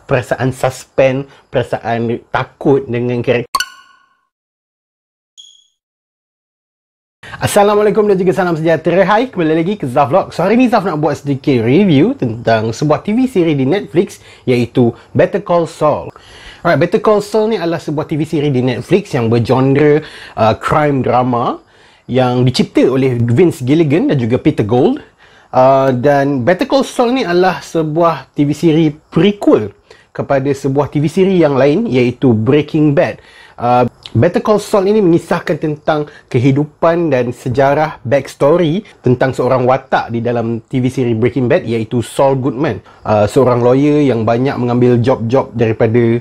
perasaan suspense, perasaan takut dengan karakter. Assalamualaikum dan juga salam sejahtera. Hai, kembali lagi ke Zaf Vlog. So, hari ni Zaf nak buat sedikit review tentang sebuah TV siri di Netflix, iaitu Better Call Saul. Alright, Better Call Saul ni adalah sebuah TV siri di Netflix yang bergenre crime drama yang dicipta oleh Vince Gilligan dan juga Peter Gould. Dan Better Call Saul ni adalah sebuah TV siri prequel kepada sebuah TV siri yang lain, iaitu Breaking Bad. Better Call Saul ini mengisahkan tentang kehidupan dan sejarah backstory tentang seorang watak di dalam TV siri Breaking Bad, iaitu Saul Goodman, seorang lawyer yang banyak mengambil job-job daripada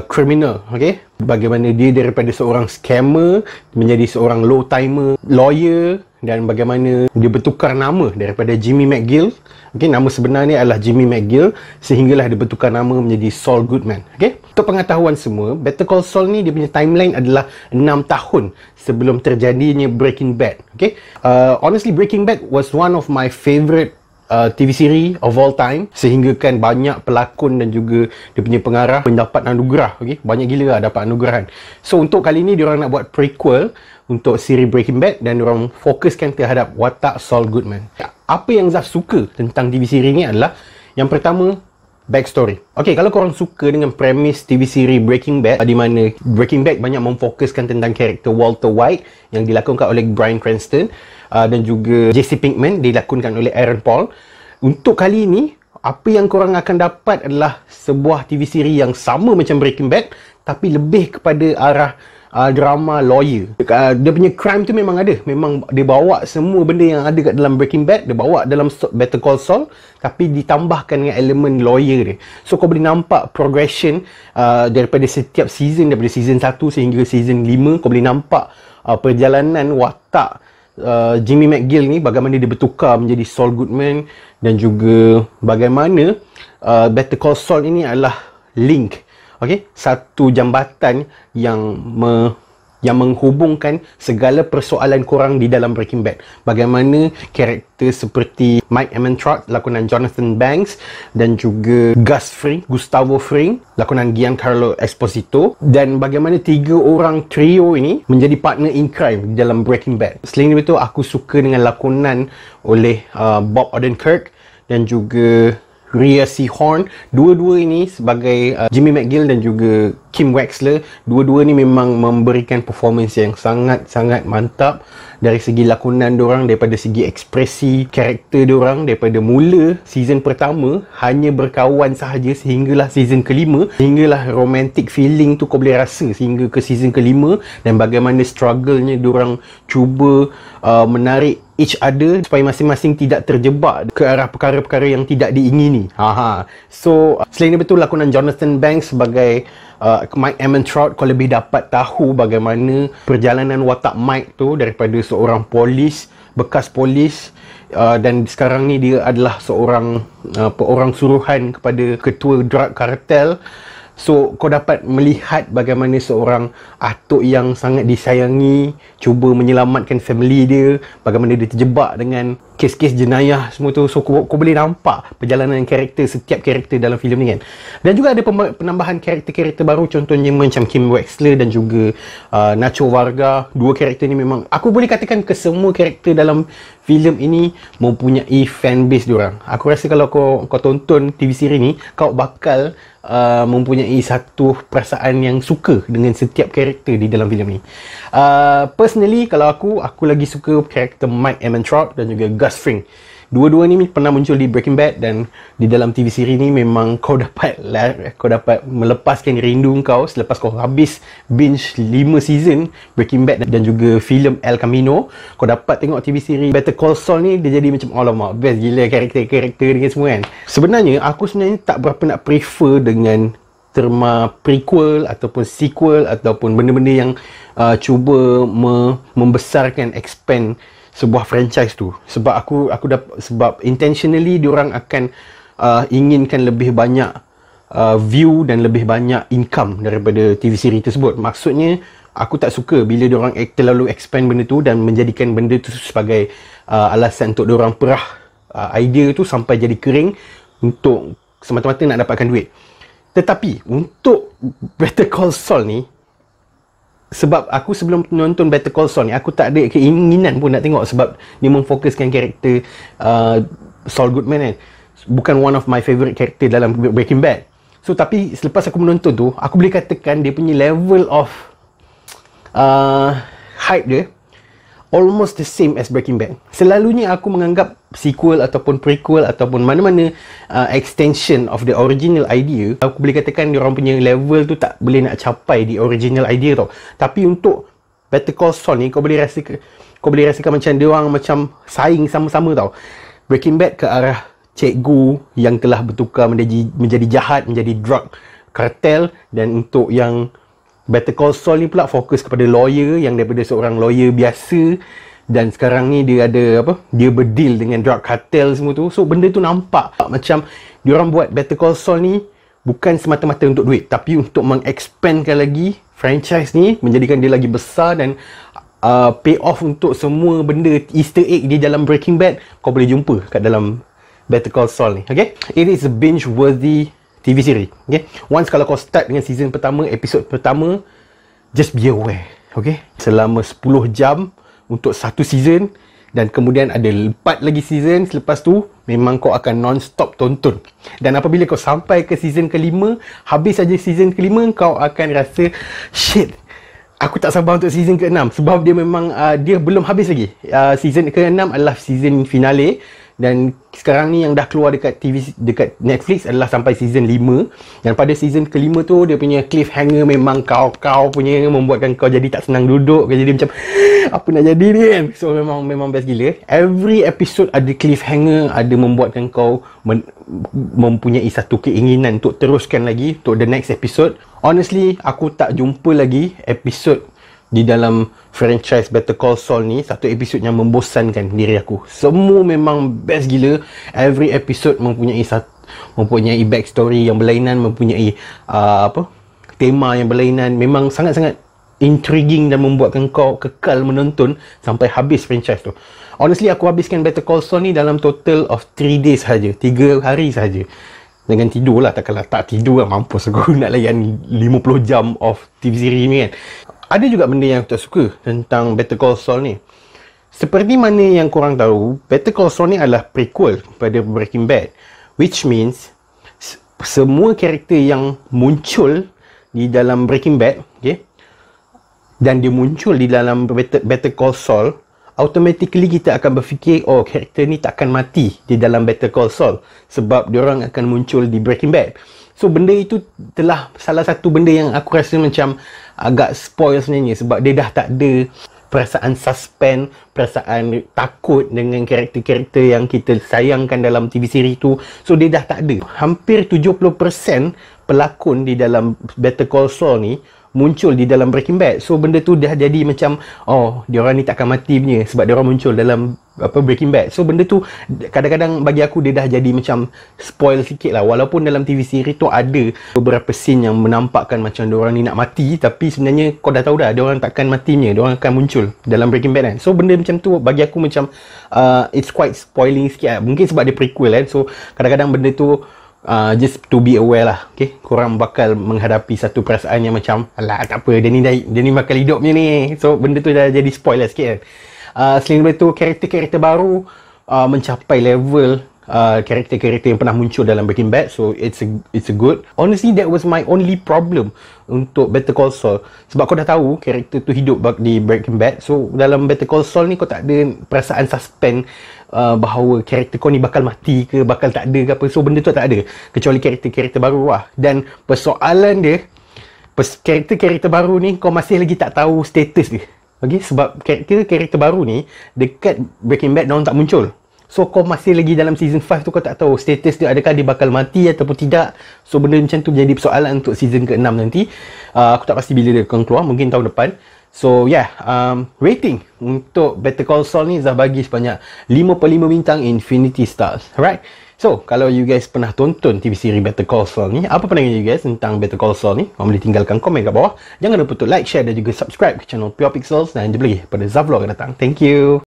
criminal. Okay? Bagaimana dia daripada seorang scammer menjadi seorang low-timer lawyer, dan bagaimana dia bertukar nama daripada Jimmy McGill. Okay, nama sebenarnya adalah Jimmy McGill, sehinggalah dia bertukar nama menjadi Saul Goodman. Okay? Untuk pengetahuan semua, Better Call Saul ni dia punya timeline adalah 6 tahun sebelum terjadinya Breaking Bad. Okay? Honestly, Breaking Bad was one of my favorite TV siri of all time, sehingga kan banyak pelakon dan juga dia punya pengarah mendapat anugerah. Okay? Banyak gila lah dapat anugerahan. So untuk kali ni diorang nak buat prequel untuk siri Breaking Bad dan diorang fokuskan terhadap watak Saul Goodman. Apa yang Zaf suka tentang TV siri ni adalah, yang pertama, backstory. Okay, kalau korang suka dengan premis TV siri Breaking Bad, di mana Breaking Bad banyak memfokuskan tentang karakter Walter White yang dilakonkan oleh Bryan Cranston, dan juga Jesse Pinkman dilakonkan oleh Aaron Paul. Untuk kali ini, apa yang korang akan dapat adalah sebuah TV siri yang sama macam Breaking Bad, tapi lebih kepada arah drama lawyer. Dia punya crime tu memang ada. Memang dia bawa semua benda yang ada kat dalam Breaking Bad, dia bawa dalam Better Call Saul, tapi ditambahkan dengan elemen lawyer dia. So kau boleh nampak progression daripada setiap season, daripada season 1 sehingga season 5. Kau boleh nampak perjalanan watak Jimmy McGill ni, bagaimana dia bertukar menjadi Saul Goodman, dan juga bagaimana Better Call Saul ini adalah link, okay, satu jambatan yang menghubungkan segala persoalan korang di dalam Breaking Bad. Bagaimana karakter seperti Mike Ehrmantraut, lakonan Jonathan Banks, dan juga Gustavo Fring, lakonan Giancarlo Esposito, dan bagaimana 3 orang trio ini menjadi partner in crime di dalam Breaking Bad. Selain itu, aku suka dengan lakonan oleh Bob Odenkirk dan juga Rhea Seehorn. Dua-dua ini sebagai Jimmy McGill dan juga Kim Wexler. Dua-dua ni memang memberikan performance yang sangat-sangat mantap dari segi lakonan diorang, daripada segi ekspresi karakter diorang, daripada mula season pertama hanya berkawan sahaja sehinggalah season kelima, sehinggalah romantic feeling tu kau boleh rasa sehingga ke season kelima, dan bagaimana struggle-nya diorang cuba menarik each other supaya masing-masing tidak terjebak ke arah perkara-perkara yang tidak diingini. So selain itu, lakonan Jonathan Banks sebagai Mike Ehrmantraut, kau lebih dapat tahu bagaimana perjalanan watak Mike tu daripada seorang polis, bekas polis, dan sekarang ni dia adalah seorang orang suruhan kepada ketua drug cartel. So kau dapat melihat bagaimana seorang atuk yang sangat disayangi cuba menyelamatkan family dia, bagaimana dia terjebak dengan kes-kes jenayah semua tu. So kau boleh nampak perjalanan karakter, setiap karakter dalam filem ni kan. Dan juga ada penambahan karakter-karakter baru, contohnya macam Kim Wexler dan juga Nacho Varga. Dua karakter ni memang aku boleh katakan kesemua karakter dalam filem ini mempunyai fanbase diorang. Aku rasa kalau kau tonton TV siri ni, kau bakal mempunyai satu perasaan yang suka dengan setiap karakter di dalam filem ni. Personally, kalau aku lagi suka karakter Mike Ehrmantraut dan juga Gus Fring. Dua-dua ni pernah muncul di Breaking Bad, dan di dalam TV siri ni memang kau dapat melepaskan rindu kau selepas kau habis binge 5 season Breaking Bad dan juga filem El Camino. Kau dapat tengok TV siri Better Call Saul ni, dia jadi macam alamak, best gila karakter-karakter dengan semua kan. Sebenarnya aku tak berapa nak prefer dengan terma prequel ataupun sequel ataupun benda-benda yang cuba membesarkan, expand sebuah franchise tu. Sebab sebab intentionally diorang akan inginkan lebih banyak view dan lebih banyak income daripada TV siri tersebut. Maksudnya, aku tak suka bila diorang terlalu expand benda tu dan menjadikan benda tu sebagai alasan untuk diorang perah idea tu sampai jadi kering untuk semata-mata nak dapatkan duit. Tetapi untuk Better Call Saul ni, sebab aku sebelum nonton Better Call Saul ni, aku tak ada keinginan pun nak tengok, sebab dia memfokuskan karakter Saul Goodman kan. Bukan one of my favourite character dalam Breaking Bad. So tapi selepas aku menonton tu, aku boleh katakan dia punya level of hype dia almost the same as Breaking Bad. Selalunya aku menganggap sequel ataupun prequel ataupun mana-mana extension of the original idea, aku boleh katakan diorang punya level tu tak boleh nak capai the original idea tau. Tapi untuk Better Call Saul ni, kau boleh rasakan macam diorang macam saing sama-sama tau. Breaking Bad ke arah cikgu yang telah bertukar menjadi jahat, menjadi drug cartel, dan untuk yang Better Call Saul ni pula fokus kepada lawyer yang daripada seorang lawyer biasa, dan sekarang ni dia ada dia berdeal dengan drug cartel semua tu. So benda tu nampak macam diorang buat Better Call Saul ni bukan semata-mata untuk duit, tapi untuk mengexpandkan lagi franchise ni, menjadikan dia lagi besar, dan pay off untuk semua benda Easter egg di dalam Breaking Bad kau boleh jumpa kat dalam Better Call Saul ni. Okay, it is a binge worthy TV series. Okay, once kalau kau start dengan season pertama, episod pertama, just be aware. Okay, selama 10 jam untuk satu season, dan kemudian ada 4 lagi season selepas tu, memang kau akan non-stop tonton. Dan apabila kau sampai ke season kelima, habis saja season kelima, kau akan rasa shit, aku tak sabar untuk season ke-6, sebab dia memang dia belum habis lagi. Season ke-6 adalah season finale, dan sekarang ni yang dah keluar dekat dekat Netflix adalah sampai season 5. Dan pada season kelima tu, dia punya cliffhanger memang kau punya membuatkan kau jadi tak senang duduk, kau jadi macam apa nak jadi ni kan. So memang best gila. Every episode ada cliffhanger, ada membuatkan kau mempunyai satu keinginan untuk teruskan lagi untuk the next episode. Honestly, aku tak jumpa lagi episode di dalam franchise Better Call Saul ni, satu episod yang membosankan diri aku. Semua memang best gila. Every episode mempunyai backstory yang berlainan, mempunyai tema yang berlainan. Memang sangat-sangat intriguing dan membuatkan kau kekal menonton sampai habis franchise tu. Honestly, aku habiskan Better Call Saul ni dalam total of 3 days saja, 3 hari saja. Dengan tidur lah, takkanlah tak tidur lah, mampus aku nak layan 50 jam of TV series ni kan. Ada juga benda yang aku tak suka tentang Better Call Saul ni. Seperti mana yang korang tahu, Better Call Saul ni adalah prequel pada Breaking Bad, which means semua karakter yang muncul di dalam Breaking Bad, okay, dan dia muncul di dalam Better Call Saul, automatically kita akan berfikir, oh, karakter ni takkan mati di dalam Better Call Saul, sebab diorang akan muncul di Breaking Bad. So benda itu telah salah satu benda yang aku rasa macam agak spoil sebenarnya, sebab dia dah tak ada perasaan suspense, perasaan takut dengan karakter-karakter yang kita sayangkan dalam TV series tu. So dia dah tak ada. Hampir 70% pelakon di dalam Better Call Saul ni muncul di dalam Breaking Bad. So benda tu dah jadi macam, oh, diorang ni takkan mati punya sebab diorang muncul dalam Breaking Bad. So benda tu kadang-kadang bagi aku dia dah jadi macam spoil sikit lah. Walaupun dalam TV series tu ada beberapa scene yang menampakkan macam diorang ni nak mati, tapi sebenarnya kau dah tahu dah diorang takkan matinya, diorang akan muncul dalam Breaking Bad kan. So benda macam tu bagi aku macam it's quite spoiling sikit lah. Mungkin sebab dia prequel kan. So kadang-kadang benda tu just to be aware lah, okay? Korang bakal menghadapi satu perasaan yang macam, alah tak apa, dia ni bakal hidup punya ni. So benda tu dah jadi spoiler sikit kan. Selain daripada tu, karakter-karakter baru mencapai level karakter-karakter yang pernah muncul dalam Breaking Bad. So it's a good. Honestly, that was my only problem untuk Better Call Saul, sebab kau dah tahu karakter tu hidup di Breaking Bad. So dalam Better Call Saul ni kau tak ada perasaan suspense bahawa karakter kau ni bakal mati ke, bakal tak ada ke apa. So benda tu tak ada, kecuali karakter-karakter baru lah. Dan persoalan dia, karakter-karakter baru ni kau masih lagi tak tahu status dia, okay? Sebab karakter baru ni dekat Breaking Bad diorang tak muncul. So kau masih lagi dalam season 5 tu, kau tak tahu status dia, adakah dia bakal mati ataupun tidak. So benda macam tu menjadi persoalan untuk season ke-6 nanti. Aku tak pasti bila dia akan keluar, mungkin tahun depan. So yeah, rating untuk Better Call Saul ni Zah bagi sebanyak 5/5 bintang Infinity Stars. Alright, so kalau you guys pernah tonton TV series Better Call Saul ni, apa pandangan you guys tentang Better Call Saul ni? Korang boleh tinggalkan komen kat bawah. Jangan lupa untuk like, share dan juga subscribe ke channel Pure Pixels. Dan jumpa lagi pada Zah Vlog akan datang. Thank you.